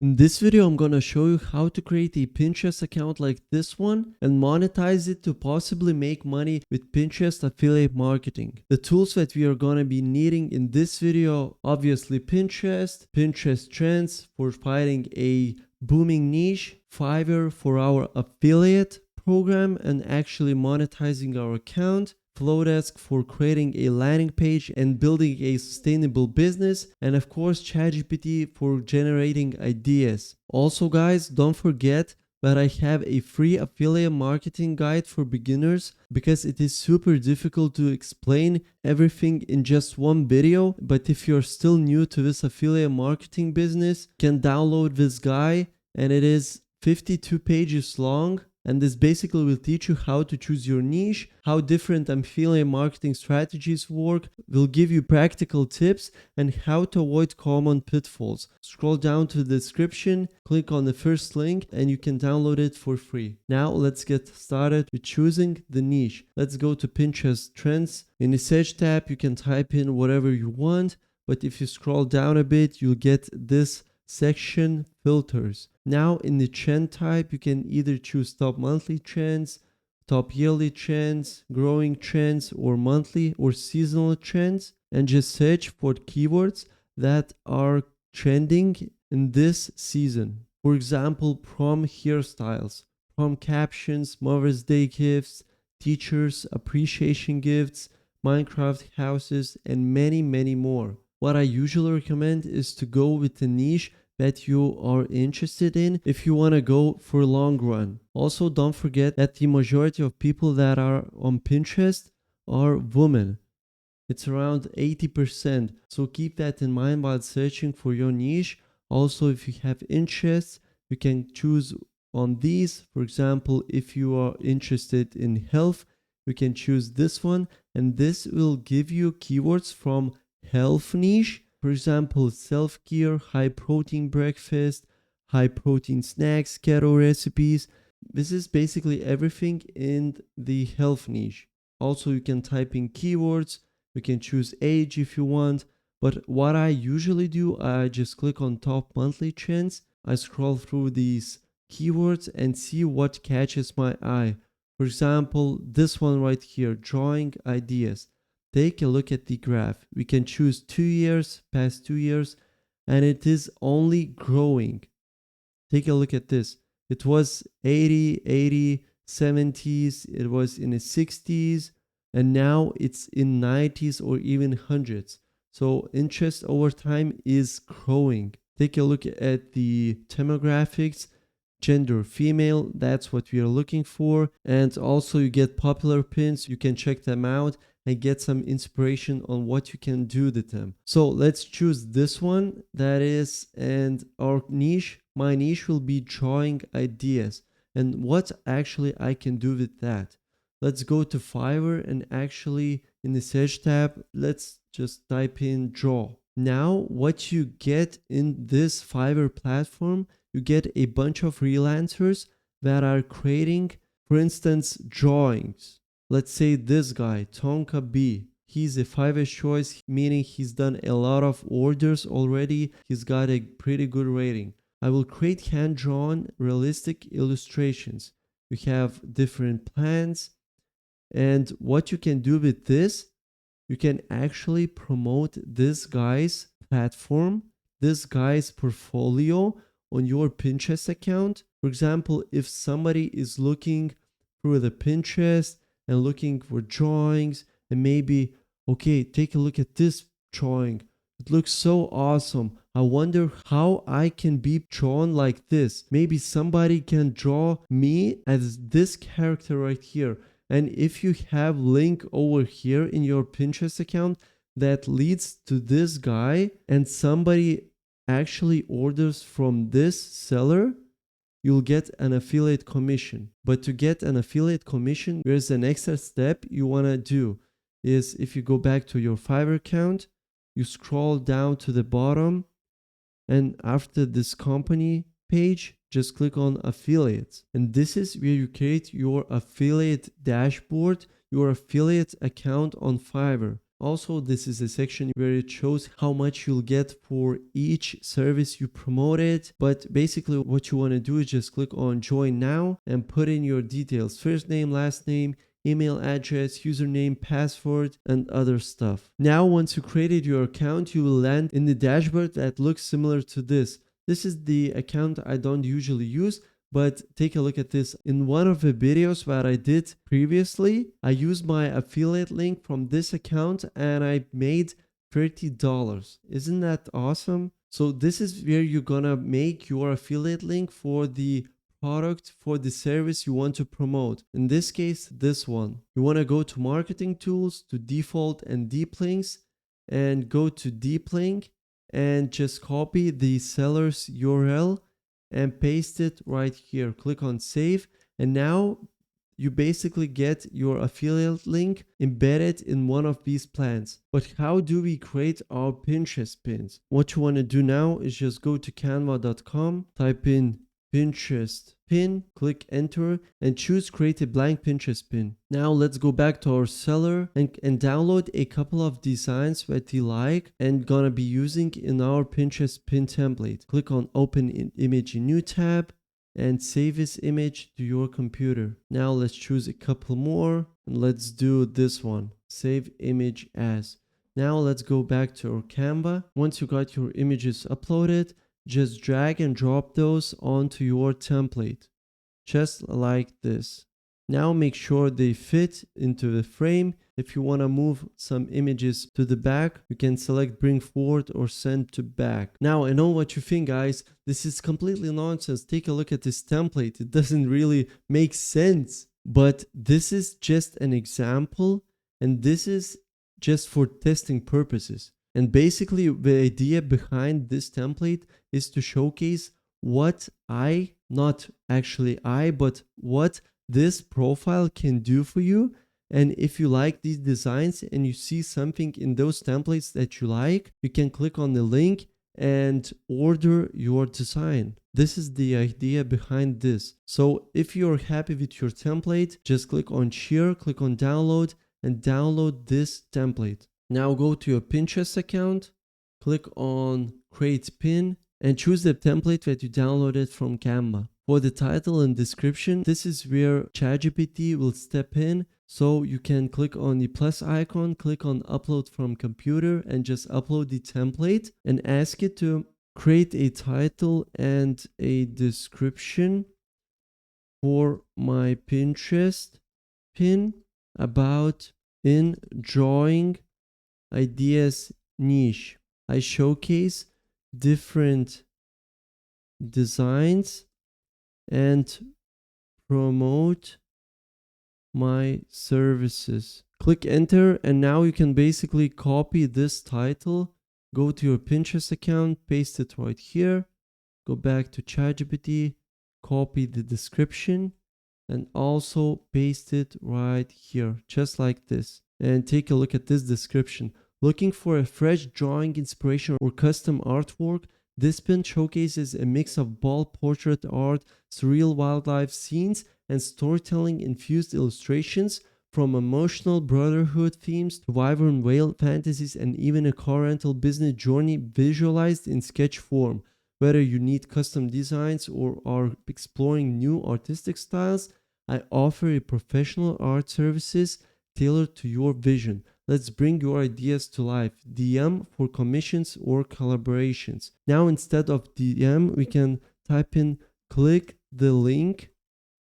In this video, I'm gonna show you how to create a Pinterest account like this one and monetize it to possibly make money with Pinterest affiliate marketing. The tools that we are gonna be needing in this video, obviously Pinterest trends for finding a booming niche, Fiverr for our affiliate program and actually monetizing our account, Flowdesk for creating a landing page and building a sustainable business, and of course ChatGPT for generating ideas. Also guys, don't forget that I have a free affiliate marketing guide for beginners because it is super difficult to explain everything in just one video. But if you're still new to this affiliate marketing business, you can download this guide and it is 52 pages long. And this basically will teach you how to choose your niche, how different affiliate marketing strategies work, will give you practical tips, and how to avoid common pitfalls. Scroll down to the description, click on the first link, and you can download it for free. Now let's get started with choosing the niche. Let's go to Pinterest Trends. In the search tab, you can type in whatever you want, but if you scroll down a bit, you'll get this section filters. Now in the trend type, you can either choose top monthly trends, top yearly trends, growing trends, or monthly or seasonal trends, and just search for keywords that are trending in this season. For example, prom hairstyles, prom captions, Mother's Day gifts, teachers appreciation gifts, Minecraft houses, and many more. What I usually recommend is to go with the niche that you are interested in if you want to go for long run. Also, don't forget that the majority of people that are on Pinterest are women. It's around 80%. So keep that in mind while searching for your niche. Also, if you have interests, you can choose on these. For example, if you are interested in health, you can choose this one, and this will give you keywords from health niche. For example, self-care, high-protein breakfast, high-protein snacks, keto recipes. This is basically everything in the health niche. Also, you can type in keywords. You can choose age if you want. But what I usually do, I just click on top monthly trends. I scroll through these keywords and see what catches my eye. For example, this one right here, drawing ideas. Take a look at the graph. We can choose 2 years, past 2 years, and it is only growing. Take a look at this. It was 80, 70s, it was in the 60s, and now it's in 90s or even hundreds. So interest over time is growing. Take a look at the demographics. Gender female, that's what we are looking for. And also you get popular pins, you can check them out and get some inspiration on what you can do with them. So let's choose this one, that is, and our niche, my niche will be drawing ideas and what actually I can do with that. Let's go to Fiverr and actually in the search tab, let's just type in draw. Now what you get in this Fiverr platform, you get a bunch of freelancers that are creating, for instance, drawings. Let's say this guy, Tonka B. He's a Fiverr choice, meaning he's done a lot of orders already. He's got a pretty good rating. I will create hand-drawn realistic illustrations. We have different plans. And what you can do with this, you can actually promote this guy's platform, this guy's portfolio on your Pinterest account. For example, if somebody is looking through the Pinterest and looking for drawings and maybe, okay, take a look at this drawing. It looks so awesome. I wonder how I can be drawn like this. Maybe somebody can draw me as this character right here. And if you have link over here in your Pinterest account that leads to this guy and somebody actually orders from this seller, you'll get an affiliate commission. But to get an affiliate commission, there's an extra step you want to do is if you go back to your Fiverr account, you scroll down to the bottom, and after this company page, just click on affiliates. And this is where you create your affiliate dashboard, your affiliate account on Fiverr. Also, this is a section where it shows how much you'll get for each service you promoted. But basically what you want to do is just click on join now and put in your details: first name, last name, email address, username, password, and other stuff. Now, once you created your account, you will land in the dashboard that looks similar to this. This is the account I don't usually use, but take a look at this. In one of the videos that I did previously, I used my affiliate link from this account and I made $30. Isn't that awesome? So this is where you're gonna make your affiliate link for the product, for the service you want to promote. In this case, this one. You want to go to marketing tools, to default and deep links, and go to deep link and just copy the seller's URL and paste it right here. Click on save, and now you basically get your affiliate link embedded in one of these plans. But how do we create our Pinterest pins? What you want to do now is just go to canva.com, type in Pinterest pin, click enter, and choose create a blank Pinterest pin. Now let's go back to our seller and download a couple of designs that you like and gonna be using in our Pinterest pin template. Click on open image in new tab and save this image to your computer. Now let's choose a couple more and let's do this one, save image as. Now let's go back to our Canva. Once you got your images uploaded, just drag and drop those onto your template, just like this. Now make sure they fit into the frame. If you want to move some images to the back, you can select bring forward or send to back. Now I know what you think, guys. This is completely nonsense. Take a look at this template. It doesn't really make sense. But this is just an example, and this is just for testing purposes. And basically the idea behind this template is to showcase what not actually but what this profile can do for you. And if you like these designs and you see something in those templates that you like, you can click on the link and order your design. This is the idea behind this. So if you're happy with your template, just click on share, click on download, and download this template. Now go to your Pinterest account, click on create pin, and choose the template that you downloaded from Canva. For the title and description, this is where ChatGPT will step in. So you can click on the plus icon, click on upload from computer, and just upload the template and ask it to create a title and a description for my Pinterest pin about in drawing ideas niche. I showcase different designs and promote my services. Click enter, and now you can basically copy this title, go to your Pinterest account, paste it right here, go back to ChatGPT, copy the description, and also paste it right here, just like this. And take a look at this description. Looking for a fresh drawing inspiration or custom artwork? This pin showcases a mix of bold portrait art, surreal wildlife scenes, and storytelling infused illustrations, from emotional brotherhood themes to vibrant whale fantasies and even a car rental business journey visualized in sketch form. Whether you need custom designs or are exploring new artistic styles, I offer a professional art services tailored to your vision. Let's bring your ideas to life. DM for commissions or collaborations. Now instead of DM, we can type in click the link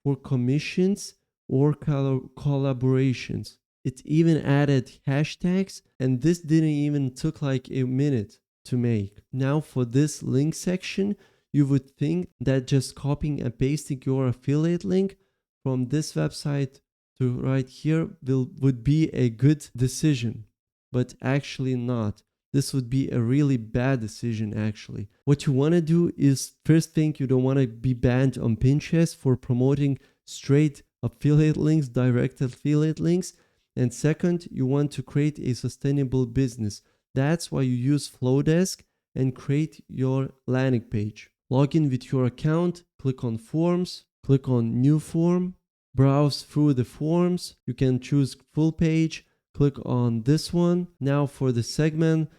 for commissions or collaborations. It even added hashtags, and this didn't even took like a minute to make. Now for this link section, you would think that just copying and pasting your affiliate link from this website to right here would be a good decision, but actually not. This would be a really bad decision actually. What you want to do is, first thing, you don't want to be banned on Pinterest for promoting straight affiliate links, direct affiliate links. And second, you want to create a sustainable business. That's why you use Flowdesk and create your landing page. Log in with your account, click on forms, click on new form, browse through the forms. You can choose full page, click on this one. Now for the segment,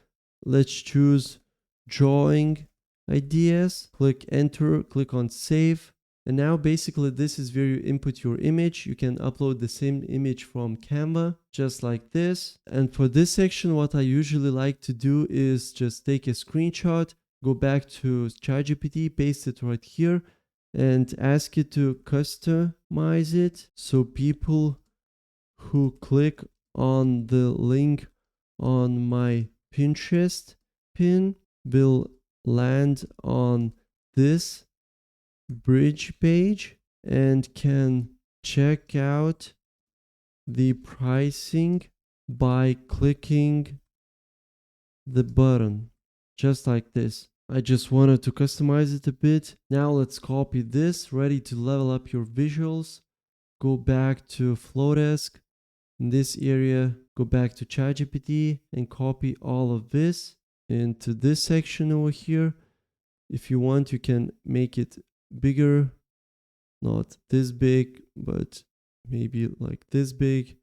let's choose drawing ideas, click enter, click on save. And now basically this is where you input your image. You can upload the same image from Canva, just like this. And for this section, what I usually like to do is just take a screenshot, go back to ChatGPT, paste it right here, and ask it to customize it so people who click on the link on my Pinterest pin will land on this bridge page and can check out the pricing by clicking the button, just like this. I just wanted to customize it a bit. Now let's copy this, ready to level up your visuals. Go back to Flowdesk. In this area, go back to ChatGPT and copy all of this into this section over here. If you want, you can make it bigger, not this big, but maybe like this big. You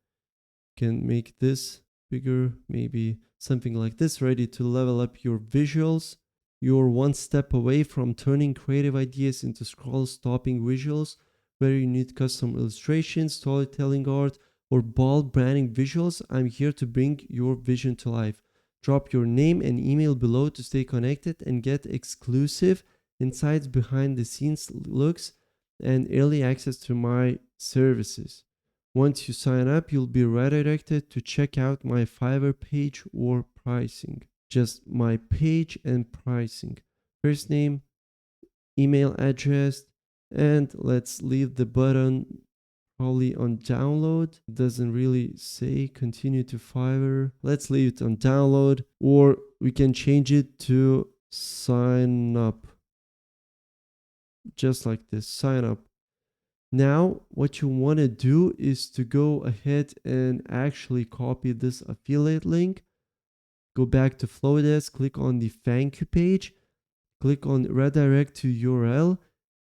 can make this bigger, maybe something like this, ready to level up your visuals. You're one step away from turning creative ideas into scroll-stopping visuals, whether you need custom illustrations, storytelling art, or bold branding visuals. I'm here to bring your vision to life. Drop your name and email below to stay connected and get exclusive insights, behind the scenes looks, and early access to my services. Once you sign up, you'll be redirected to check out my Fiverr page or pricing. Just my page and pricing. First name, email address, and let's leave the button probably on download. It doesn't really say continue to Fiverr. Let's leave it on download, or we can change it to sign up. Just like this, sign up. Now, what you want to do is to go ahead and actually copy this affiliate link. Go back to Flowdesk, click on the thank you page, click on redirect to URL,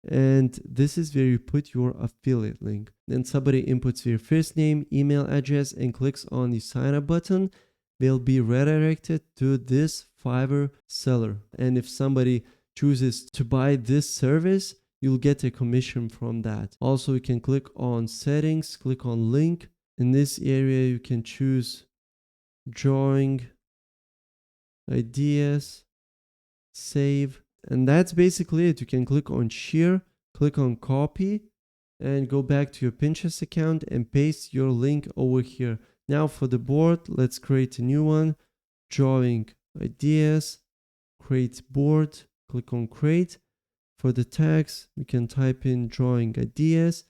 and this is where you put your affiliate link. Then somebody inputs their first name, email address, and clicks on the sign up button. They'll be redirected to this Fiverr seller. And if somebody chooses to buy this service, you'll get a commission from that. Also, you can click on settings, click on link. In this area, you can choose drawing ideas, save, and that's basically it. You can click on share, click on copy, and go back to your Pinterest account and paste your link over here. Now for the board, let's create a new one. Drawing ideas, create board, click on create. For the tags, we can type in drawing ideas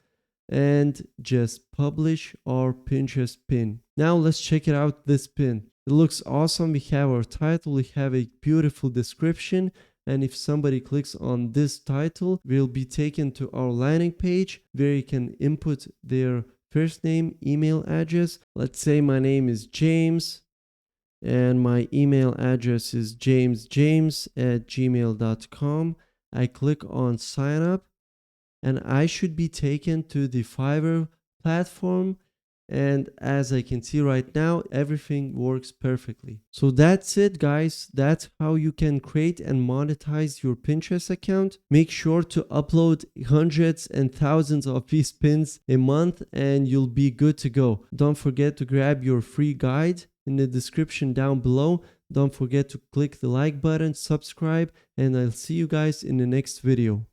and just publish our Pinterest pin. Now let's check it out, this pin. It looks awesome. We have our title, we have a beautiful description, and if somebody clicks on this title, we'll be taken to our landing page where you can input their first name, email address. Let's say my name is James and my email address is jamesjames@gmail.com. I click on sign up and I should be taken to the Fiverr platform. And as I can see right now, everything works perfectly. So that's it, guys. That's how you can create and monetize your Pinterest account. Make sure to upload hundreds and thousands of these pins a month and you'll be good to go. Don't forget to grab your free guide in the description down below. Don't forget to click the like button, subscribe, and I'll see you guys in the next video.